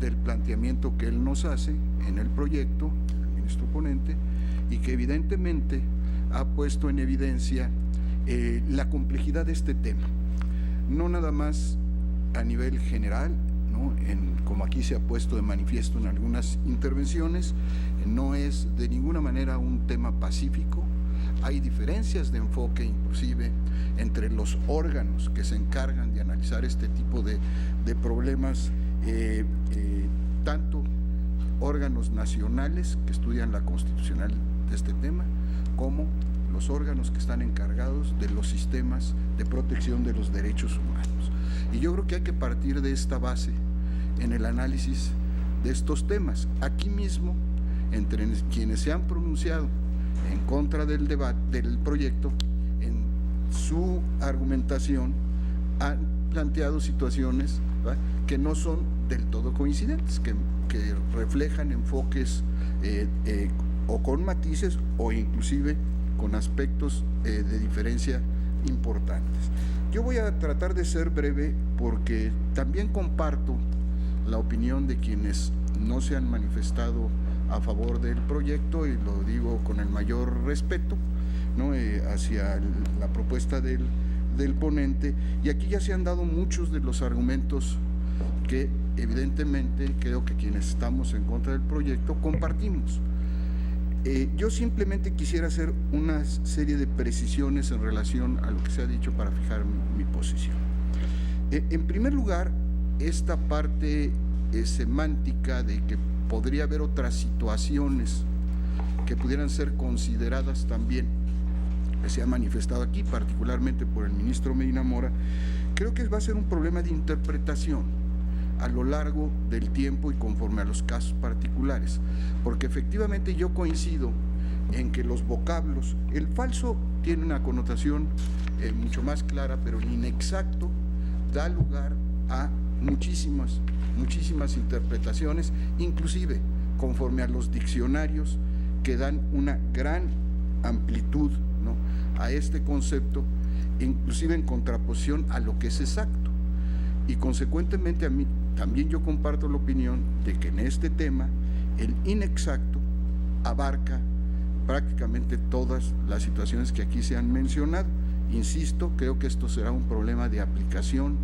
del planteamiento que él nos hace en el proyecto, el ministro ponente, y que evidentemente ha puesto en evidencia la complejidad de este tema, no nada más a nivel general, ¿no? Como aquí se ha puesto de manifiesto en algunas intervenciones, no es de ninguna manera un tema pacífico. Hay diferencias de enfoque inclusive entre los órganos que se encargan de analizar este tipo de problemas, tanto órganos nacionales que estudian la constitucional de este tema, como los órganos que están encargados de los sistemas de protección de los derechos humanos. Y yo creo que hay que partir de esta base en el análisis de estos temas. Aquí mismo, entre quienes se han pronunciado en contra del debate, del proyecto, en su argumentación han planteado situaciones, ¿verdad?, que no son del todo coincidentes, que reflejan enfoques o con matices o inclusive con aspectos de diferencia importantes. Yo voy a tratar de ser breve porque también comparto la opinión de quienes no se han manifestado a favor del proyecto, y lo digo con el mayor respeto, ¿no?, hacia la propuesta del ponente, y aquí ya se han dado muchos de los argumentos que evidentemente creo que quienes estamos en contra del proyecto compartimos. Yo simplemente quisiera hacer una serie de precisiones en relación a lo que se ha dicho para fijar mi posición. En primer lugar, esta parte semántica de que podría haber otras situaciones que pudieran ser consideradas también, que se ha manifestado aquí, particularmente por el ministro Medina Mora, creo que va a ser un problema de interpretación a lo largo del tiempo y conforme a los casos particulares, porque efectivamente yo coincido en que los vocablos, el falso tiene una connotación mucho más clara, pero el inexacto da lugar a muchísimas interpretaciones, inclusive conforme a los diccionarios que dan una gran amplitud, ¿no?, a este concepto, inclusive en contraposición a lo que es exacto. Y consecuentemente a mí también yo comparto la opinión de que en este tema el inexacto abarca prácticamente todas las situaciones que aquí se han mencionado. Insisto, creo que esto será un problema de aplicación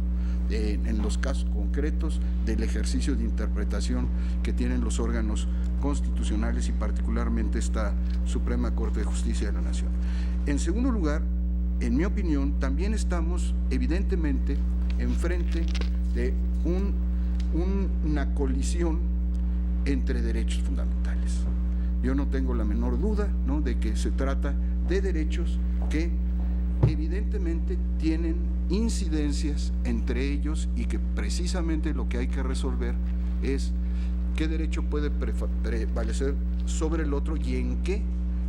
en los casos concretos del ejercicio de interpretación que tienen los órganos constitucionales y particularmente esta Suprema Corte de Justicia de la Nación. En segundo lugar, en mi opinión, también estamos evidentemente enfrente de una colisión entre derechos fundamentales. Yo no tengo la menor duda, ¿no?, de que se trata de derechos que evidentemente tienen incidencias entre ellos y que precisamente lo que hay que resolver es qué derecho puede prevalecer sobre el otro y en qué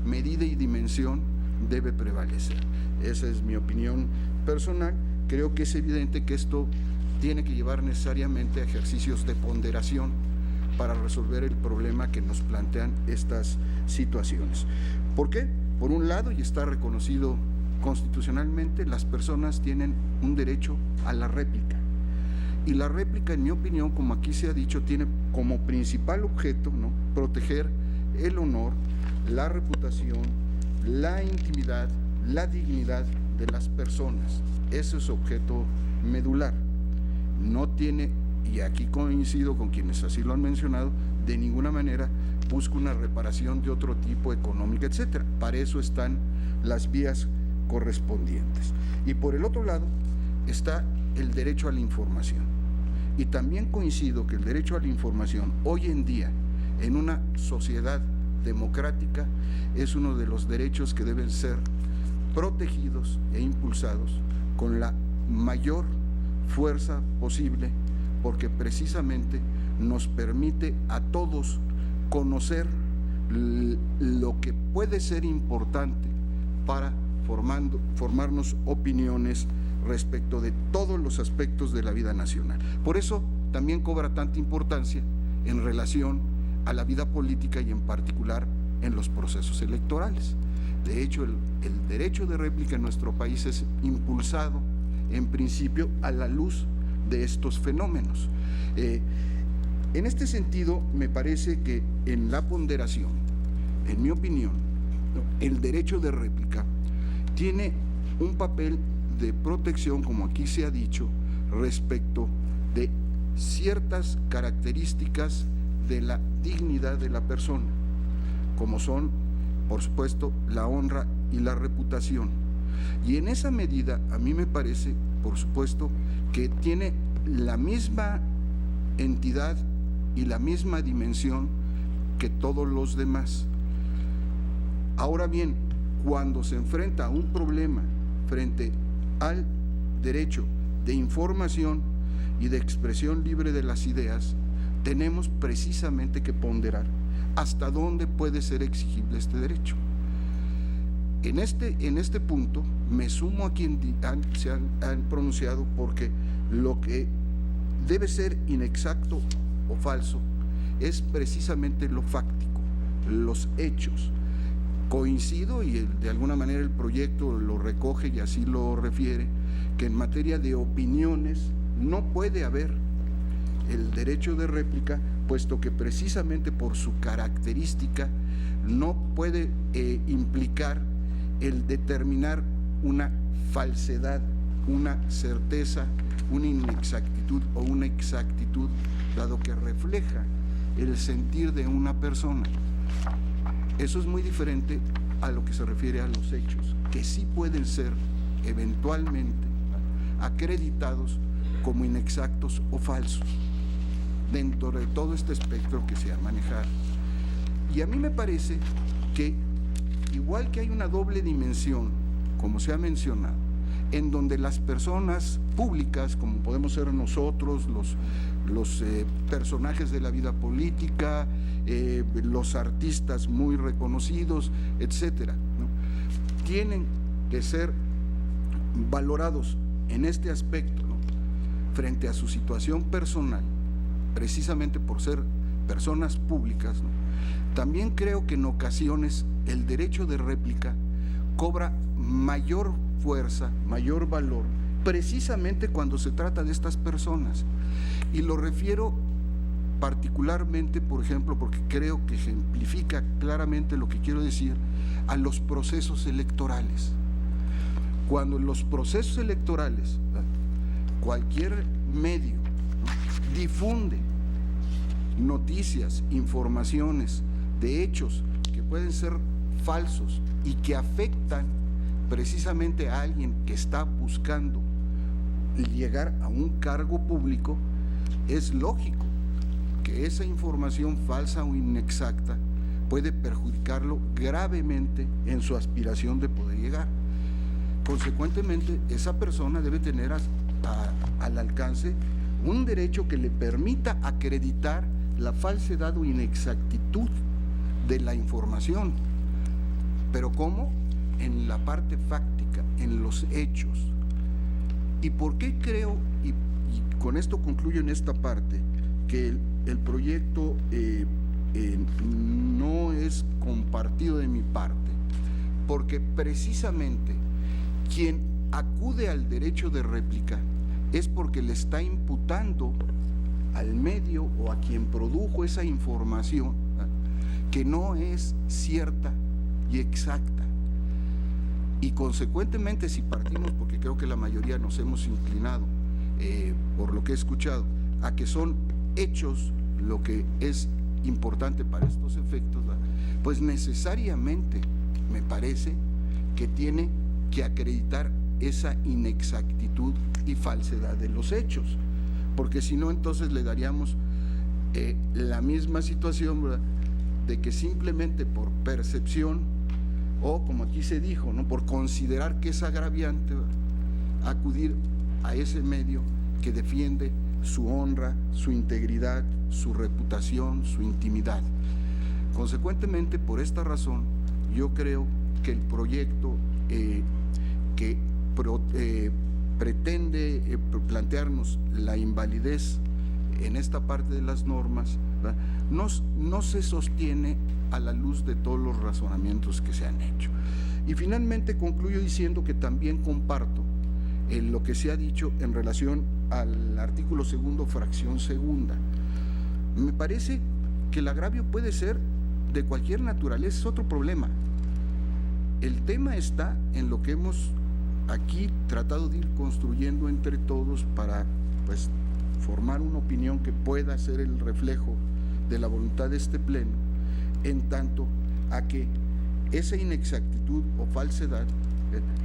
medida y dimensión debe prevalecer. Esa es mi opinión personal. Creo que es evidente que esto tiene que llevar necesariamente a ejercicios de ponderación para resolver el problema que nos plantean estas situaciones. ¿Por qué? Por un lado, y está reconocido constitucionalmente, las personas tienen un derecho a la réplica. Y la réplica, en mi opinión, como aquí se ha dicho, tiene como principal objeto, ¿no?, proteger el honor, la reputación, la intimidad, la dignidad de las personas. Ese es su objeto medular. No tiene, y aquí coincido con quienes así lo han mencionado, de ninguna manera busca una reparación de otro tipo, económica, etcétera. Para eso están las vías correspondientes. Y por el otro lado está el derecho a la información. Y también coincido que el derecho a la información hoy en día, en una sociedad democrática, es uno de los derechos que deben ser protegidos e impulsados con la mayor fuerza posible, porque precisamente nos permite a todos conocer lo que puede ser importante para formarnos opiniones respecto de todos los aspectos de la vida nacional. Por eso también cobra tanta importancia en relación a la vida política y en particular en los procesos electorales. De hecho, el derecho de réplica en nuestro país es impulsado en principio a la luz de estos fenómenos. En este sentido, me parece que en la ponderación, en mi opinión, el derecho de réplica tiene un papel de protección, como aquí se ha dicho, respecto de ciertas características de la dignidad de la persona, como son, por supuesto, la honra y la reputación. Y en esa medida, a mí me parece, por supuesto, que tiene la misma entidad y la misma dimensión que todos los demás. Ahora bien, cuando se enfrenta a un problema frente al derecho de información y de expresión libre de las ideas, tenemos precisamente que ponderar hasta dónde puede ser exigible este derecho. En este punto me sumo a quien se han pronunciado, porque lo que debe ser inexacto o falso es precisamente lo fáctico, los hechos. Coincido, y de alguna manera el proyecto lo recoge y así lo refiere, que en materia de opiniones no puede haber el derecho de réplica, puesto que precisamente por su característica no puede implicar el determinar una falsedad, una certeza, una inexactitud o una exactitud, dado que refleja el sentir de una persona. Eso es muy diferente a lo que se refiere a los hechos, que sí pueden ser eventualmente acreditados como inexactos o falsos dentro de todo este espectro que se ha manejado. Y a mí me parece que, igual que hay una doble dimensión, como se ha mencionado, en donde las personas públicas, como podemos ser nosotros, los personajes de la vida política, los artistas muy reconocidos, etcétera, ¿no?, tienen que ser valorados en este aspecto, ¿no?, frente a su situación personal, precisamente por ser personas públicas, ¿no? También creo que en ocasiones el derecho de réplica cobra mayor fuerza, mayor valor, precisamente cuando se trata de estas personas. Y lo refiero particularmente, por ejemplo, porque creo que ejemplifica claramente lo que quiero decir, a los procesos electorales. Cuando en los procesos electorales cualquier medio, ¿no?, difunde noticias, informaciones de hechos que pueden ser falsos y que afectan precisamente a alguien que está buscando llegar a un cargo público, es lógico que esa información falsa o inexacta puede perjudicarlo gravemente en su aspiración de poder llegar. Consecuentemente, esa persona debe tener al alcance un derecho que le permita acreditar la falsedad o inexactitud de la información. ¿Pero cómo? En la parte fáctica, en los hechos. ¿Y por qué creo, y con esto concluyo en esta parte, que el proyecto no es compartido de mi parte? Porque precisamente quien acude al derecho de réplica es porque le está imputando al medio o a quien produjo esa información, ¿eh?, que no es cierta y exacta. Y consecuentemente, si partimos, porque creo que la mayoría nos hemos inclinado, por lo que he escuchado, a que son hechos lo que es importante para estos efectos, ¿verdad?, pues necesariamente me parece que tiene que acreditar esa inexactitud y falsedad de los hechos, porque si no, entonces le daríamos la misma situación, ¿verdad?, de que simplemente por percepción, o como aquí se dijo, ¿no?, por considerar que es agraviante, ¿verdad?, acudir a ese medio que defiende su honra, su integridad, su reputación, su intimidad. Consecuentemente, por esta razón, yo creo que el proyecto que pretende plantearnos la invalidez en esta parte de las normas, ¿verdad?, no se sostiene a la luz de todos los razonamientos que se han hecho. Y finalmente concluyo diciendo que también comparto lo que se ha dicho en relación al artículo 2º, fracción 2ª. Me parece que el agravio puede ser de cualquier naturaleza, es otro problema. El tema está en lo que hemos aquí tratado de ir construyendo entre todos para, pues, formar una opinión que pueda ser el reflejo de la voluntad de este pleno, en tanto a que esa inexactitud o falsedad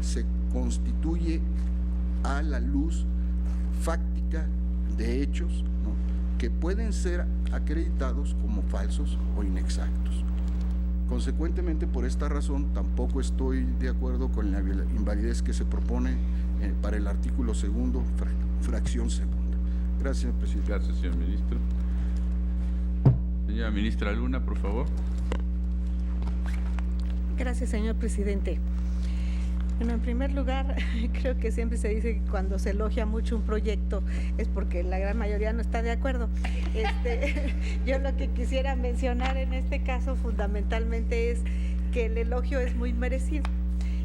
se constituye a la luz fáctica de hechos, ¿no?, que pueden ser acreditados como falsos o inexactos. Consecuentemente, por esta razón, tampoco estoy de acuerdo con la invalidez que se propone para el artículo segundo, fracción segunda. Gracias, señor presidente. Gracias, señor ministro. Señora ministra Luna, por favor. Gracias, señor presidente. Bueno, en primer lugar, creo que siempre se dice que cuando se elogia mucho un proyecto es porque la gran mayoría no está de acuerdo. Yo lo que quisiera mencionar en este caso fundamentalmente es que el elogio es muy merecido.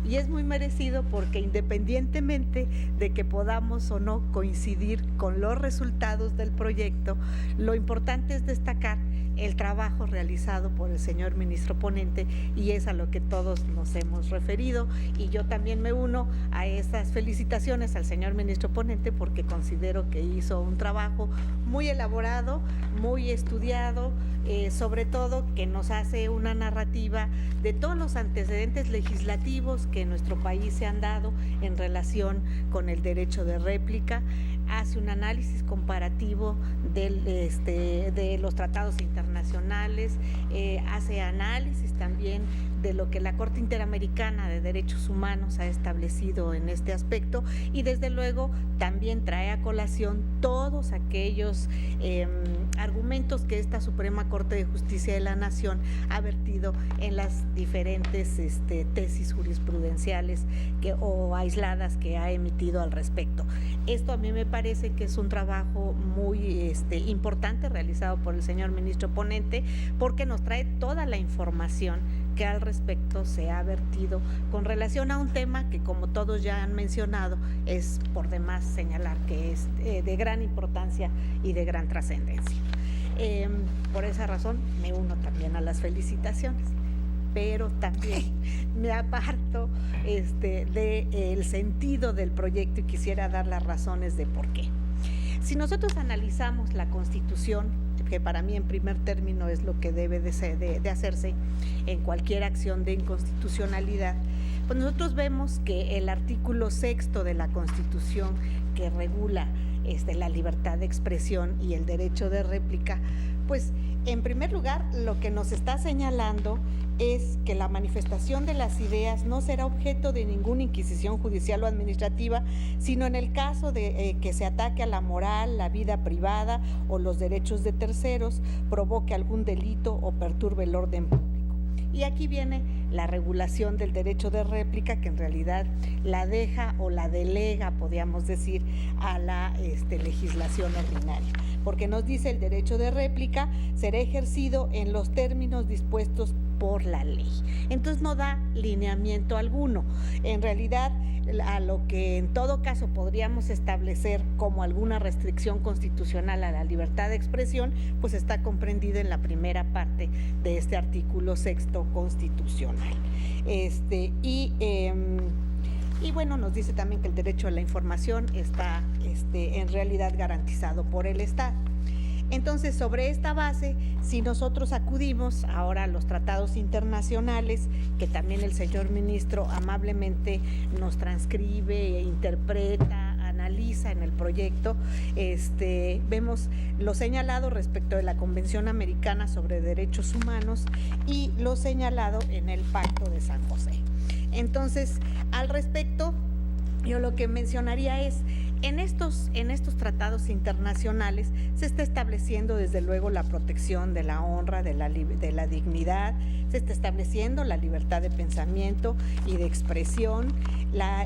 Y es muy merecido porque independientemente de que podamos o no coincidir con los resultados del proyecto, lo importante es destacar el trabajo realizado por el señor ministro ponente, y es a lo que todos nos hemos referido, y yo también me uno a esas felicitaciones al señor ministro ponente porque considero que hizo un trabajo muy elaborado, muy estudiado, sobre todo que nos hace una narrativa de todos los antecedentes legislativos que en nuestro país se han dado en relación con el derecho de réplica, hace un análisis comparativo de los tratados internacionales, hace análisis también de lo que la Corte Interamericana de Derechos Humanos ha establecido en este aspecto, y desde luego también trae a colación todos aquellos argumentos que esta Suprema Corte de Justicia de la Nación ha vertido en las diferentes tesis jurisprudenciales o aisladas que ha emitido al respecto. Esto a mí me parece que es un trabajo muy importante realizado por el señor ministro ponente, porque nos trae toda la información que al respecto se ha vertido con relación a un tema que, como todos ya han mencionado, es por demás señalar que es de gran importancia y de gran trascendencia. Por esa razón me uno también a las felicitaciones, pero también me aparto del sentido del proyecto y quisiera dar las razones de por qué. Si nosotros analizamos la Constitución, que para mí en primer término es lo que debe de hacerse en cualquier acción de inconstitucionalidad, pues nosotros vemos que el artículo 6º de la Constitución, que regula la libertad de expresión y el derecho de réplica, pues en primer lugar lo que nos está señalando es que la manifestación de las ideas no será objeto de ninguna inquisición judicial o administrativa, sino en el caso de que se ataque a la moral, la vida privada o los derechos de terceros, provoque algún delito o perturbe el orden público. Y aquí viene la regulación del derecho de réplica, que en realidad la deja o la delega, podríamos decir, a la legislación ordinaria, porque nos dice el derecho de réplica será ejercido en los términos dispuestos por la ley. Entonces no da lineamiento alguno. En realidad, a lo que en todo caso podríamos establecer como alguna restricción constitucional a la libertad de expresión, pues está comprendido en la primera parte de este artículo 6º constitucional. Y bueno, nos dice también que el derecho a la información está en realidad garantizado por el Estado. Entonces, sobre esta base, si nosotros acudimos ahora a los tratados internacionales, que también el señor ministro amablemente nos transcribe, interpreta, analiza en el proyecto, vemos lo señalado respecto de la Convención Americana sobre Derechos Humanos y lo señalado en el Pacto de San José. Entonces, al respecto, yo lo que mencionaría es, en estos tratados internacionales se está estableciendo desde luego la protección de la honra, de la dignidad, se está estableciendo la libertad de pensamiento y de expresión,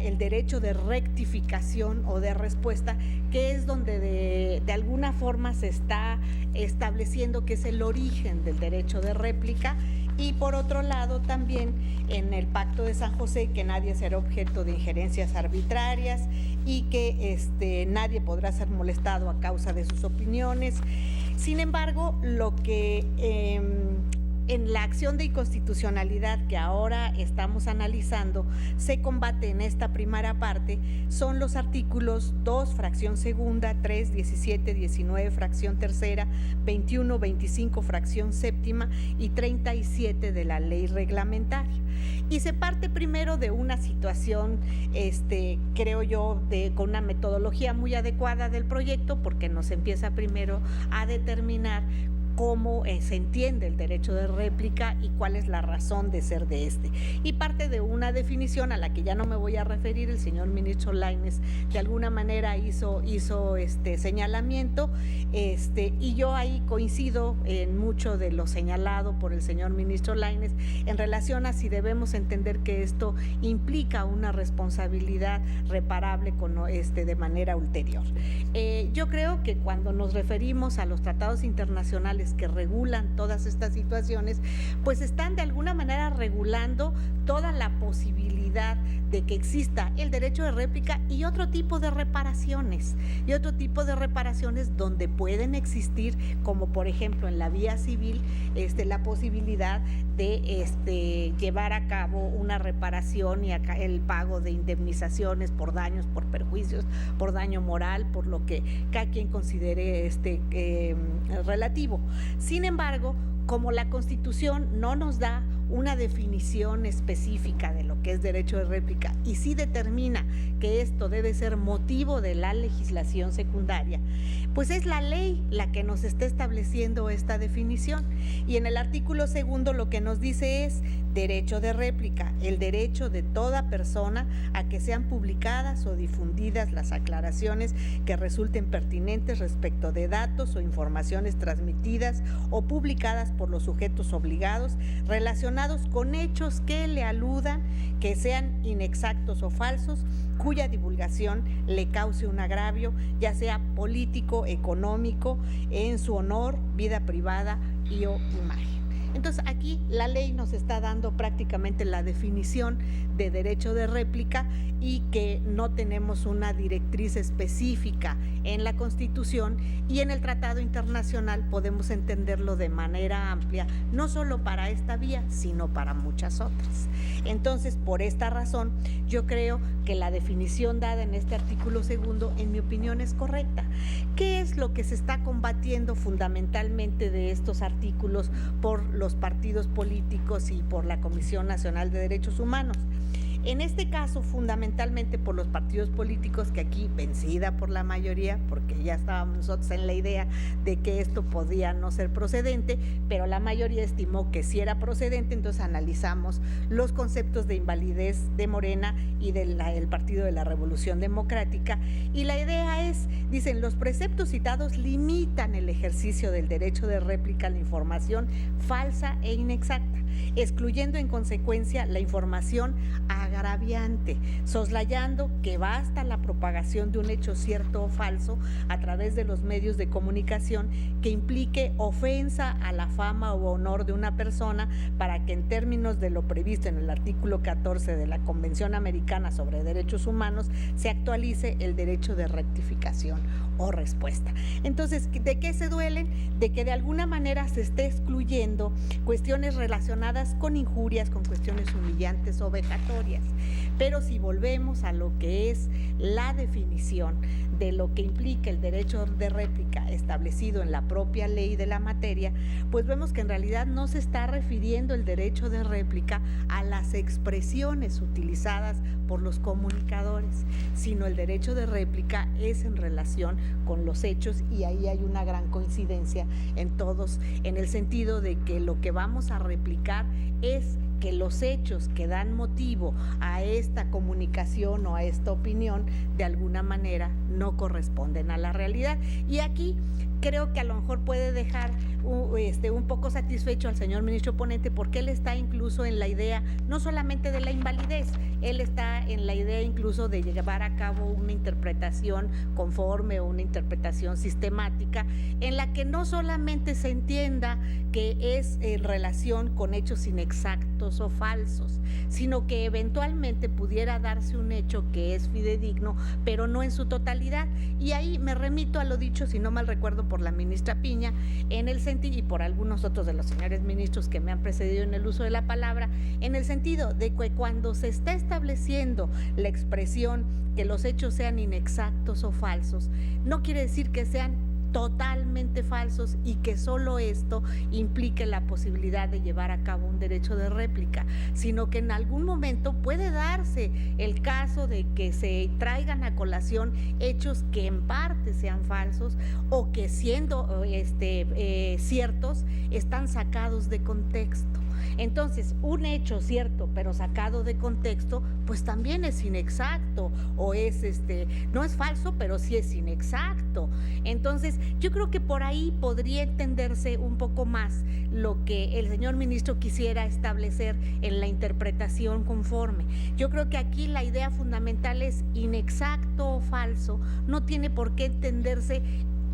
el derecho de rectificación o de respuesta, que es donde de alguna forma se está estableciendo que es el origen del derecho de réplica, y por otro lado también en el Pacto de San José que nadie será objeto de injerencias arbitrarias y que nadie podrá ser molestado a causa de sus opiniones. Sin embargo, lo que en la acción de inconstitucionalidad que ahora estamos analizando se combate en esta primera parte son los artículos 2, fracción segunda, 3, 17, 19, fracción tercera, 21, 25, fracción séptima y 37 de la ley reglamentaria. Y se parte primero de una situación, creo yo, con una metodología muy adecuada del proyecto, porque nos empieza primero a determinar cómo se entiende el derecho de réplica y cuál es la razón de ser de este. Y parte de una definición a la que ya no me voy a referir, el señor ministro Lainez de alguna manera hizo señalamiento, y yo ahí coincido en mucho de lo señalado por el señor ministro Lainez en relación a si debemos entender que esto implica una responsabilidad reparable de manera ulterior. Yo creo que cuando nos referimos a los tratados internacionales que regulan todas estas situaciones, pues están de alguna manera regulando toda la posibilidad de que exista el derecho de réplica y otro tipo de reparaciones, donde pueden existir, como por ejemplo en la vía civil, la posibilidad de llevar a cabo una reparación y el pago de indemnizaciones por daños, por perjuicios, por daño moral, por lo que cada quien considere relativo. Sin embargo, como la Constitución no nos da una definición específica de lo que es derecho de réplica y sí determina que esto debe ser motivo de la legislación secundaria, pues es la ley la que nos está estableciendo esta definición. Y en el artículo segundo lo que nos dice es derecho de réplica, el derecho de toda persona a que sean publicadas o difundidas las aclaraciones que resulten pertinentes respecto de datos o informaciones transmitidas o publicadas por los sujetos obligados relacionados con hechos que le aludan, que sean inexactos o falsos, cuya divulgación le cause un agravio, ya sea político, económico, en su honor, vida privada y o imagen. Entonces aquí la ley nos está dando prácticamente la definición de derecho de réplica y que no tenemos una directriz específica en la Constitución, y en el Tratado Internacional podemos entenderlo de manera amplia, no solo para esta vía, sino para muchas otras. Entonces, por esta razón, yo creo que la definición dada en este artículo segundo, en mi opinión, es correcta. ¿Qué es lo que se está combatiendo fundamentalmente de estos artículos por los partidos políticos y por la Comisión Nacional de Derechos Humanos? En este caso, fundamentalmente por los partidos políticos, que aquí, vencida por la mayoría, porque ya estábamos nosotros en la idea de que esto podía no ser procedente, pero la mayoría estimó que sí era procedente, entonces analizamos los conceptos de invalidez de Morena y del Partido de la Revolución Democrática, y la idea es, dicen, los preceptos citados limitan el ejercicio del derecho de réplica a la información falsa e inexacta, excluyendo en consecuencia la información agraviante, soslayando que basta la propagación de un hecho cierto o falso a través de los medios de comunicación que implique ofensa a la fama o honor de una persona para que, en términos de lo previsto en el artículo 14 de la Convención Americana sobre Derechos Humanos, se actualice el derecho de rectificación o respuesta. Entonces, ¿de qué se duelen? De que de alguna manera se esté excluyendo cuestiones relacionadas con injurias, con cuestiones humillantes o vejatorias. Pero si volvemos a lo que es la definición de lo que implica el derecho de réplica establecido en la propia ley de la materia, pues vemos que en realidad no se está refiriendo el derecho de réplica a las expresiones utilizadas por los comunicadores, sino el derecho de réplica es en relación con los hechos, y ahí hay una gran coincidencia en todos, en el sentido de que lo que vamos a replicar es que los hechos que dan motivo a esta comunicación o a esta opinión de alguna manera no corresponden a la realidad. Y aquí creo que a lo mejor puede dejar un poco satisfecho al señor ministro ponente, porque él está incluso en la idea no solamente de la invalidez, él está en la idea incluso de llevar a cabo una interpretación conforme o una interpretación sistemática en la que no solamente se entienda que es en relación con hechos inexactos o falsos, sino que eventualmente pudiera darse un hecho que es fidedigno, pero no en su totalidad. Y ahí me remito a lo dicho, si no mal recuerdo, por la ministra Piña, en el sentido, y por algunos otros de los señores ministros que me han precedido en el uso de la palabra, en el sentido de que cuando se está estableciendo la expresión que los hechos sean inexactos o falsos, no quiere decir que sean totalmente falsos y que solo esto implique la posibilidad de llevar a cabo un derecho de réplica, sino que en algún momento puede darse el caso de que se traigan a colación hechos que en parte sean falsos o que siendo ciertos están sacados de contexto. Entonces, un hecho cierto pero sacado de contexto, pues también es inexacto o es no es falso, pero sí es inexacto. Entonces, yo creo que por ahí podría entenderse un poco más lo que el señor ministro quisiera establecer en la interpretación conforme. Yo creo que aquí la idea fundamental es inexacto o falso, no tiene por qué entenderse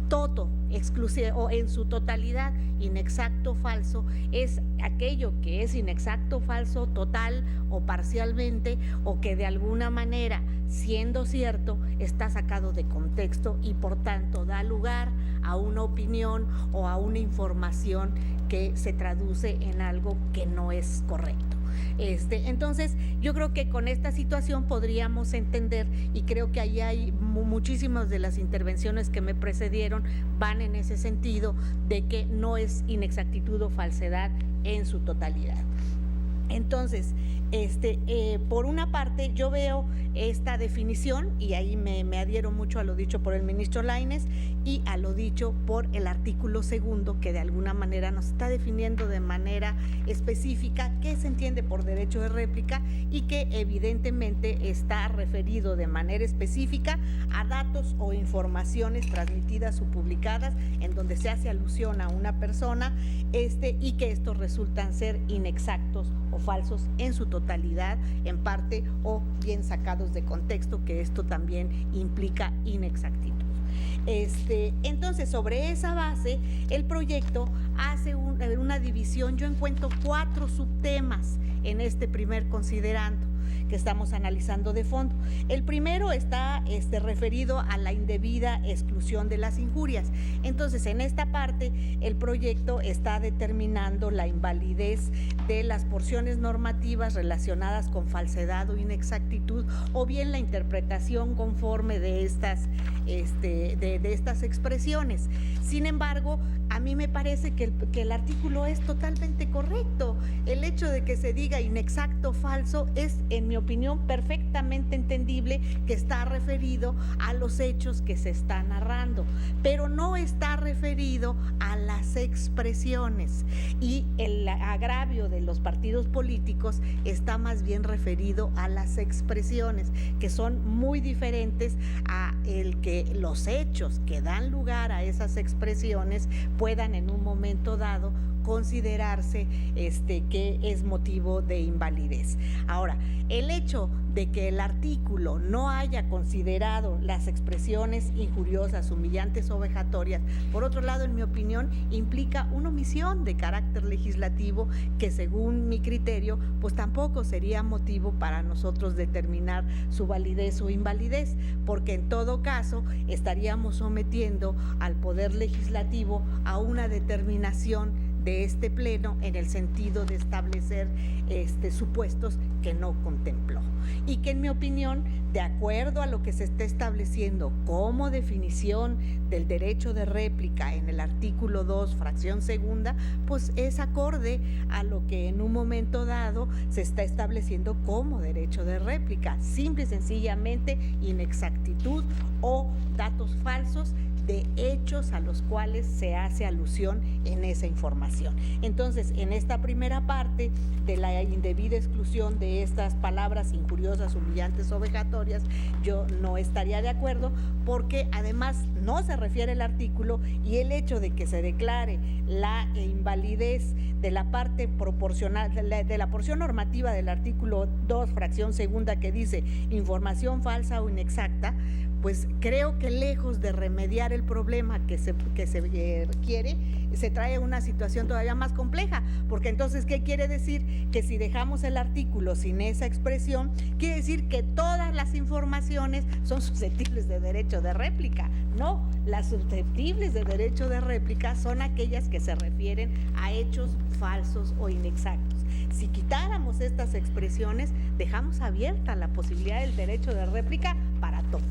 todo, exclusivo o en su totalidad. Inexacto, falso, es aquello que es inexacto, falso, total o parcialmente, o que de alguna manera, siendo cierto, está sacado de contexto y por tanto da lugar a una opinión o a una información que se traduce en algo que no es correcto. Entonces, yo creo que con esta situación podríamos entender, y creo que ahí hay muchísimas de las intervenciones que me precedieron van en ese sentido, de que no es inexactitud o falsedad en su totalidad. Entonces, por una parte yo veo esta definición y ahí me adhiero mucho a lo dicho por el ministro Lainez y a lo dicho por el artículo 2, que de alguna manera nos está definiendo de manera específica qué se entiende por derecho de réplica y que evidentemente está referido de manera específica a datos o informaciones transmitidas o publicadas en donde se hace alusión a una persona y que estos resultan ser inexactos o falsos en su totalidad, en parte o bien sacados de contexto, que esto también implica inexactitud. Entonces, sobre esa base, el proyecto hace una división. Yo encuentro 4 subtemas en este primer considerando que estamos analizando de fondo. El primero está referido a la indebida exclusión de las injurias. Entonces, en esta parte, el proyecto está determinando la invalidez de las porciones normativas relacionadas con falsedad o inexactitud, o bien la interpretación conforme de estas expresiones. Sin embargo, a mí me parece que el artículo es totalmente correcto. El hecho de que se diga inexacto o falso es, en mi opinión, perfectamente entendible que está referido a los hechos que se están narrando, pero no está referido a las expresiones, y el agravio de los partidos políticos está más bien referido a las expresiones, que son muy diferentes a el que los hechos que dan lugar a esas expresiones puedan en un momento dado considerarse que es motivo de invalidez. Ahora, el hecho de que el artículo no haya considerado las expresiones injuriosas, humillantes o vejatorias, por otro lado, en mi opinión, implica una omisión de carácter legislativo que, según mi criterio, pues tampoco sería motivo para nosotros determinar su validez o invalidez, porque en todo caso estaríamos sometiendo al Poder Legislativo a una determinación de este pleno en el sentido de establecer supuestos que no contempló, y que, en mi opinión, de acuerdo a lo que se está estableciendo como definición del derecho de réplica en el artículo 2, fracción segunda, pues es acorde a lo que en un momento dado se está estableciendo como derecho de réplica, simple y sencillamente inexactitud o datos falsos de hechos a los cuales se hace alusión en esa información. Entonces, en esta primera parte de la indebida exclusión de estas palabras injuriosas, humillantes o vejatorias, yo no estaría de acuerdo, porque además no se refiere el artículo, y el hecho de que se declare la invalidez de la parte proporcional, de la porción normativa del artículo 2, fracción segunda, que dice información falsa o inexacta, pues creo que lejos de remediar el problema que se quiere, se trae una situación todavía más compleja, porque entonces, ¿qué quiere decir? Que si dejamos el artículo sin esa expresión, quiere decir que todas las informaciones son susceptibles de derecho de réplica. No, las susceptibles de derecho de réplica son aquellas que se refieren a hechos falsos o inexactos. Si quitáramos estas expresiones, dejamos abierta la posibilidad del derecho de réplica para todo.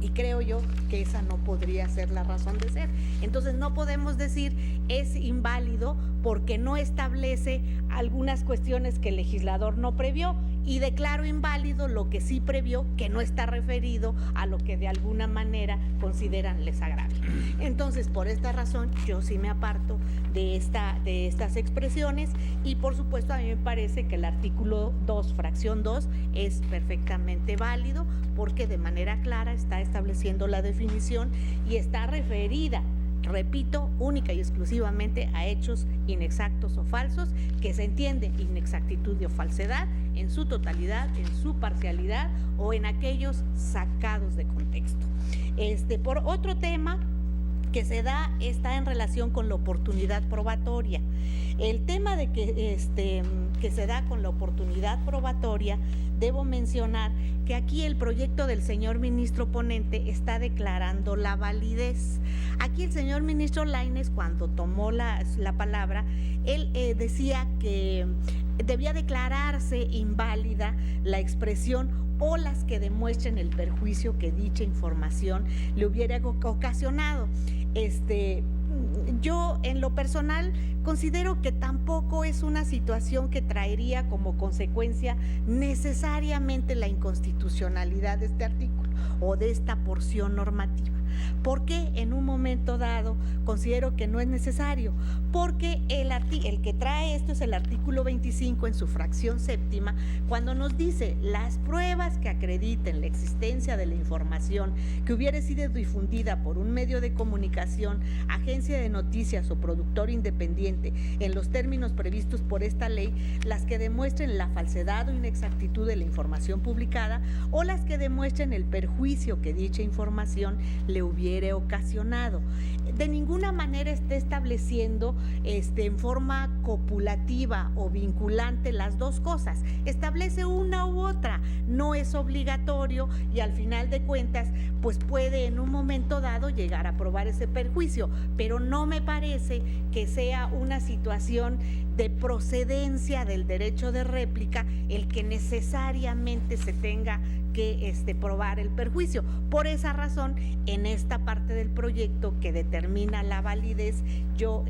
Y creo yo que esa no podría ser la razón de ser. Entonces no podemos decir es inválido porque no establece algunas cuestiones que el legislador no previó, y declaro inválido lo que sí previó, que no está referido a lo que de alguna manera consideran les agravia. Entonces, por esta razón, yo sí me aparto de estas expresiones, y por supuesto a mí me parece que el artículo 2, fracción 2, es perfectamente válido porque de manera clara está estableciendo la definición y está referida, repito, única y exclusivamente a hechos inexactos o falsos, que se entiende inexactitud o falsedad en su totalidad, en su parcialidad o en aquellos sacados de contexto. Por otro tema que se da está en relación con la oportunidad probatoria. El tema de que se da con la oportunidad probatoria, debo mencionar que aquí el proyecto del señor ministro ponente está declarando la validez. Aquí el señor ministro Lainez, cuando tomó la palabra, él decía que debía declararse inválida la expresión o las que demuestren el perjuicio que dicha información le hubiera ocasionado. Yo en lo personal considero que tampoco es una situación que traería como consecuencia necesariamente la inconstitucionalidad de este artículo o de esta porción normativa. ¿Por qué en un momento dado considero que no es necesario? Porque el que trae esto es el artículo 25 en su fracción séptima, cuando nos dice las pruebas que acrediten la existencia de la información que hubiera sido difundida por un medio de comunicación, agencia de noticias o productor independiente en los términos previstos por esta ley, las que demuestren la falsedad o inexactitud de la información publicada o las que demuestren el perjuicio que dicha información le hubiera ocasionado. De ninguna manera está estableciendo en forma copulativa o vinculante las dos cosas. Establece una u otra, no es obligatorio y al final de cuentas pues puede en un momento dado llegar a probar ese perjuicio, pero no me parece que sea una situación de procedencia del derecho de réplica el que necesariamente se tenga que probar el perjuicio. Por esa razón, en esta parte del proyecto que determina la validez, yo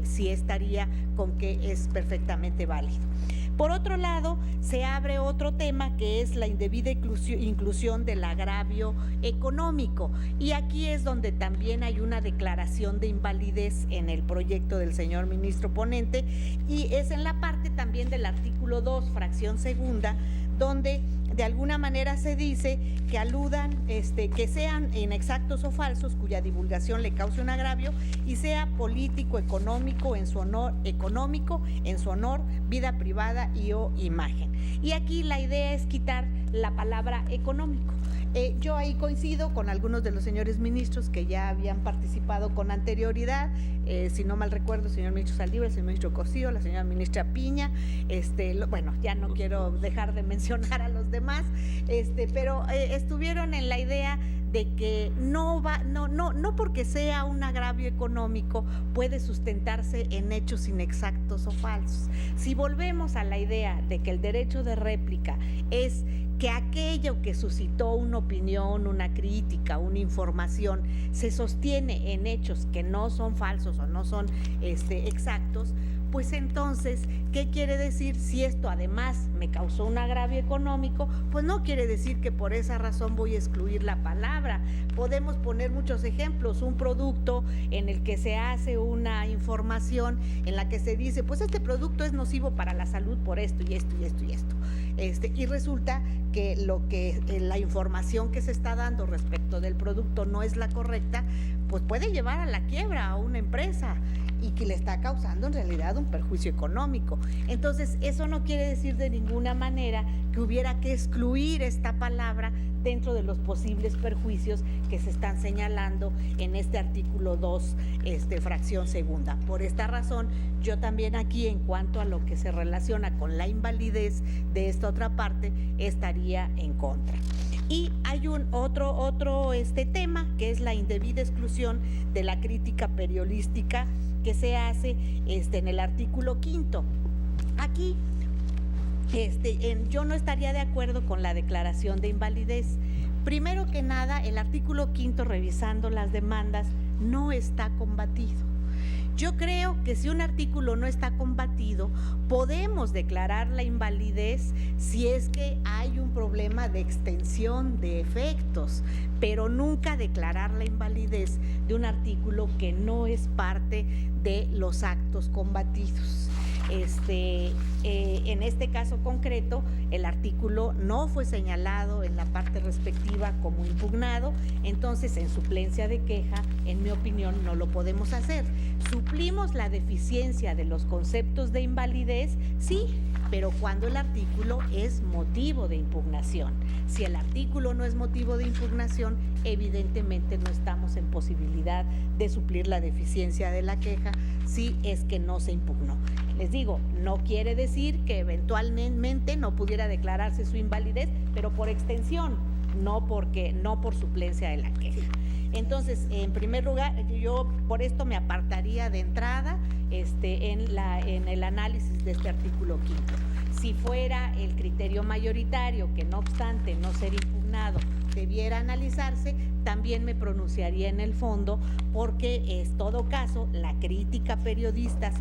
sí estaría con que es perfectamente válido. Por otro lado, se abre otro tema que es la indebida inclusión del agravio económico, y aquí es donde también hay una declaración de invalidez en el proyecto del señor ministro ponente, y es en la parte también del artículo 2, fracción segunda, donde de alguna manera se dice que aludan, que sean inexactos o falsos cuya divulgación le cause un agravio y sea político, económico en su honor, vida privada y o imagen. Y aquí la idea es quitar la palabra económico. Yo ahí coincido con algunos de los señores ministros que ya habían participado con anterioridad, si no mal recuerdo, el señor ministro Saldívar, el señor ministro Cosío, la señora ministra Piña, bueno, ya no quiero dejar de mencionar a los demás, pero estuvieron en la idea de que no porque sea un agravio económico puede sustentarse en hechos inexactos o falsos. Si volvemos a la idea de que el derecho de réplica es que aquello que suscitó una opinión, una crítica, una información, se sostiene en hechos que no son falsos o no son exactos, pues entonces, ¿qué quiere decir? Si esto además me causó un agravio económico, pues no quiere decir que por esa razón voy a excluir la palabra. Podemos poner muchos ejemplos, un producto en el que se hace una información en la que se dice, pues este producto es nocivo para la salud por esto y esto y esto y esto. Y resulta que la información que se está dando respecto del producto no es la correcta, pues puede llevar a la quiebra a una empresa. y que le está causando en realidad un perjuicio económico. Entonces, eso no quiere decir de ninguna manera que hubiera que excluir esta palabra dentro de los posibles perjuicios que se están señalando en este artículo 2, fracción segunda. Por esta razón, yo también aquí, en cuanto a lo que se relaciona con la invalidez de esta otra parte, estaría en contra. Y hay un otro tema, que es la indebida exclusión de la crítica periodística que se hace en el artículo 5. Aquí yo no estaría de acuerdo con la declaración de invalidez. Primero que nada, el artículo 5, revisando las demandas, no está combatido. Yo creo que si un artículo no está combatido, podemos declarar la invalidez si es que hay un problema de extensión de efectos, pero nunca declarar la invalidez de un artículo que no es parte de los actos combatidos. En este caso concreto, el artículo no fue señalado en la parte respectiva como impugnado, entonces en suplencia de queja, en mi opinión, no lo podemos hacer. ¿Suplimos la deficiencia de los conceptos de invalidez? Sí, pero cuando el artículo es motivo de impugnación. Si el artículo no es motivo de impugnación, evidentemente no estamos en posibilidad de suplir la deficiencia de la queja si es que no se impugnó. Les digo, no quiere decir que eventualmente no pudiera declararse su invalidez, pero por extensión, no por suplencia de la queja. Entonces, en primer lugar, yo por esto me apartaría de entrada en el análisis de este artículo 5. Si fuera el criterio mayoritario, que no obstante no ser impugnado, debiera analizarse, también me pronunciaría en el fondo, porque en todo caso la crítica periodística,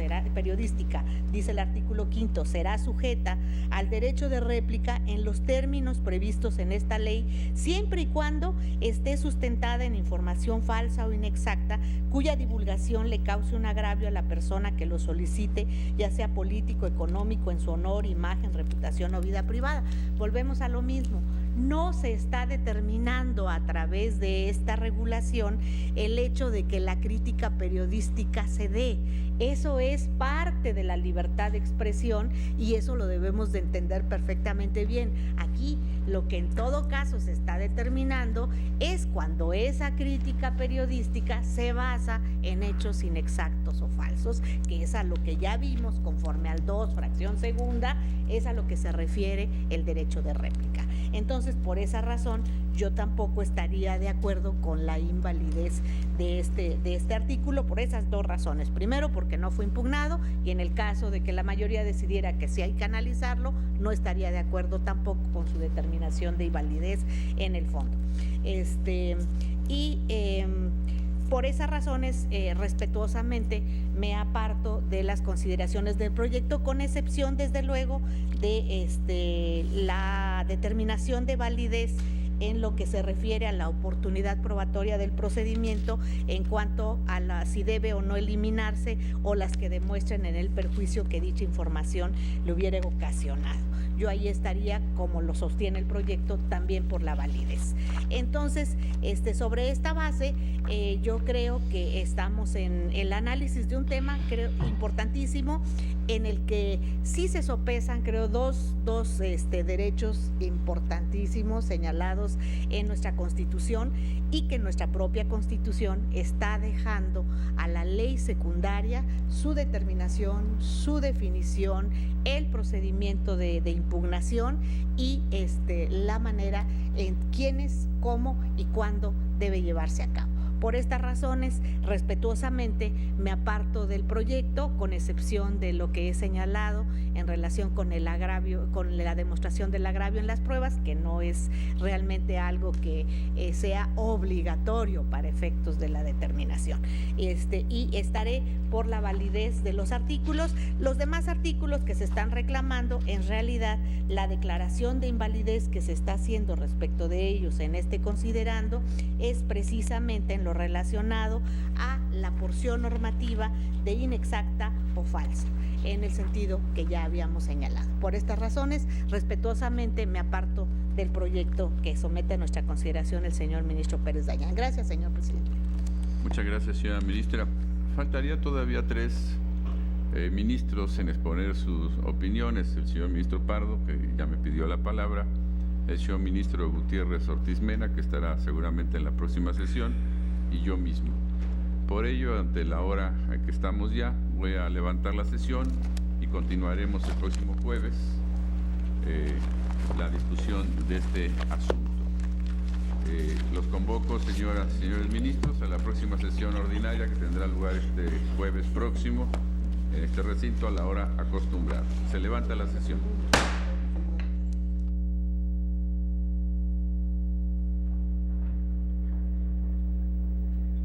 dice el artículo 5, será sujeta al derecho de réplica en los términos previstos en esta ley, siempre y cuando esté sustentada en información falsa o inexacta, cuya divulgación le cause un agravio a la persona que lo solicite, ya sea político, económico, en su honor, imagen, reputación o vida privada. Volvemos a lo mismo. No se está determinando a través de esta regulación el hecho de que la crítica periodística se dé. Eso es parte de la libertad de expresión y eso lo debemos de entender perfectamente bien. Aquí lo que en todo caso se está determinando es cuando esa crítica periodística se basa en hechos inexactos o falsos, que es a lo que ya vimos conforme al 2, fracción segunda, es a lo que se refiere el derecho de réplica. Entonces, por esa razón, yo tampoco estaría de acuerdo con la invalidez de este artículo, por esas dos razones. Primero, porque no fue impugnado, y en el caso de que la mayoría decidiera que sí hay que analizarlo, no estaría de acuerdo tampoco con su determinación de invalidez en el fondo. Por esas razones, respetuosamente, me aparto de las consideraciones del proyecto, con excepción, desde luego, de la determinación de validez en lo que se refiere a la oportunidad probatoria del procedimiento en cuanto a si debe o no eliminarse, o las que demuestren en el perjuicio que dicha información le hubiera ocasionado. Yo ahí estaría, como lo sostiene el proyecto, también por la validez. Entonces, sobre esta base, yo creo que estamos en el análisis de un tema, creo, importantísimo, en el que sí se sopesan, creo, dos derechos importantísimos señalados en nuestra Constitución, y que nuestra propia Constitución está dejando a la ley secundaria su determinación, su definición, el procedimiento de impugnación y la manera en quiénes, cómo y cuándo debe llevarse a cabo. Por estas razones, respetuosamente, me aparto del proyecto, con excepción de lo que he señalado en relación con el agravio, con la demostración del agravio en las pruebas, que no es realmente algo que sea obligatorio para efectos de la determinación. Y estaré por la validez de los artículos. Los demás artículos que se están reclamando, en realidad, la declaración de invalidez que se está haciendo respecto de ellos en considerando es precisamente en lo relacionado a la porción normativa de inexacta o falsa, en el sentido que ya habíamos señalado. Por estas razones, respetuosamente me aparto del proyecto que somete a nuestra consideración el señor ministro Pérez Dayán. Gracias, señor presidente. Muchas gracias, señora ministra. Faltaría todavía 3 ministros en exponer sus opiniones. El señor ministro Pardo, que ya me pidió la palabra, el señor ministro Gutiérrez Ortiz Mena, que estará seguramente en la próxima sesión, y yo mismo. Por ello, ante la hora en que estamos ya, voy a levantar la sesión y continuaremos el próximo jueves la discusión de este asunto. Los convoco, señoras y señores ministros, a la próxima sesión ordinaria que tendrá lugar este jueves próximo en este recinto a la hora acostumbrada. Se levanta la sesión.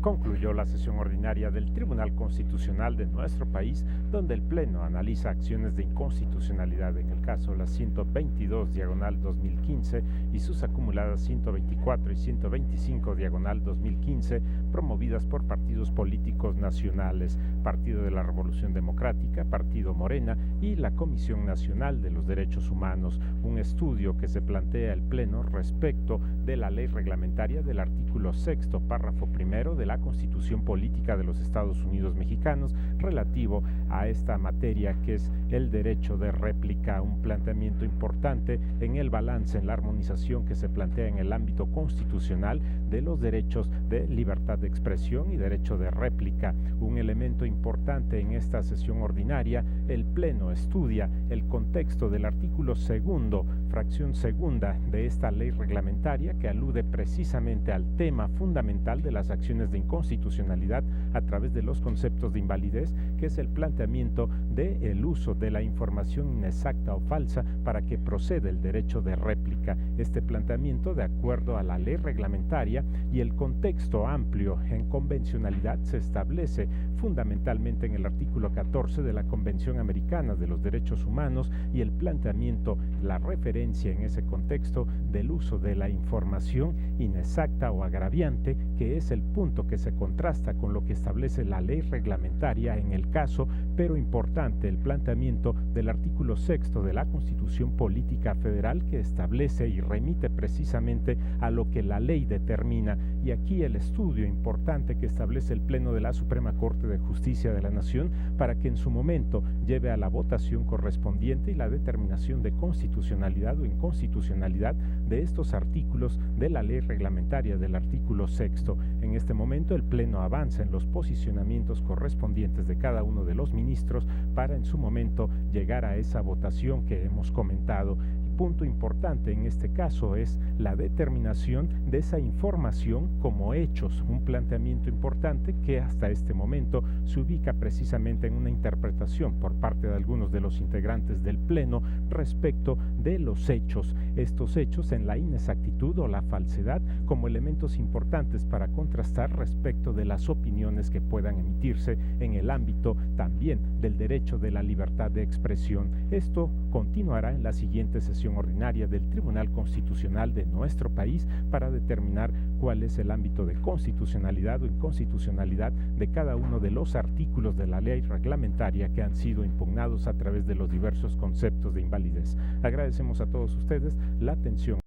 Concluyó la sesión ordinaria del Tribunal Constitucional de nuestro país, donde el Pleno analiza acciones de inconstitucionalidad en el caso la 122/2015 y sus acumuladas 124 y 125/2015, promovidas por partidos políticos nacionales, Partido de la Revolución Democrática, Partido Morena y la Comisión Nacional de los Derechos Humanos, un estudio que se plantea el Pleno respecto de la ley reglamentaria del artículo 6º, párrafo primero de la Constitución Política de los Estados Unidos Mexicanos relativo a esta materia, que es el derecho de réplica, un planteamiento importante en el balance, en la armonización que se plantea en el ámbito constitucional de los derechos de libertad de expresión y derecho de réplica. Un elemento importante en esta sesión ordinaria, el Pleno estudia el contexto del artículo 2º, fracción segunda de esta ley reglamentaria, que alude precisamente al tema fundamental de las acciones de inconstitucionalidad a través de los conceptos de invalidez, que es el planteamiento del uso de la información inexacta o falsa para que proceda el derecho de réplica. Este planteamiento, de acuerdo a la ley reglamentaria y el contexto amplio en convencionalidad, se establece fundamentalmente en el artículo 14 de la Convención Americana de los Derechos Humanos, y el planteamiento, la referencia en ese contexto del uso de la información inexacta o agraviante, que es el punto que se contrasta con lo que establece la ley reglamentaria en el caso, pero importante el planteamiento del artículo 6º de la Constitución Política Federal, que establece y remite precisamente a lo que la ley determina. Y aquí el estudio importante que establece el Pleno de la Suprema Corte de Justicia de la Nación, para que en su momento lleve a la votación correspondiente y la determinación de constitucionalidad o inconstitucionalidad de estos artículos de la ley reglamentaria del artículo 6º. En este momento el Pleno avanza en los posicionamientos correspondientes de cada uno de los ministros para en su momento llegar a esa votación que hemos comentado. Punto importante en este caso es la determinación de esa información como hechos, un planteamiento importante que hasta este momento se ubica precisamente en una interpretación por parte de algunos de los integrantes del Pleno respecto de los hechos, estos hechos en la inexactitud o la falsedad como elementos importantes para contrastar respecto de las opiniones que puedan emitirse en el ámbito también del derecho de la libertad de expresión. Esto continuará en la siguiente sesión ordinaria del Tribunal Constitucional de nuestro país para determinar cuál es el ámbito de constitucionalidad o inconstitucionalidad de cada uno de los artículos de la ley reglamentaria que han sido impugnados a través de los diversos conceptos de invalidez. Agradecemos a todos ustedes la atención.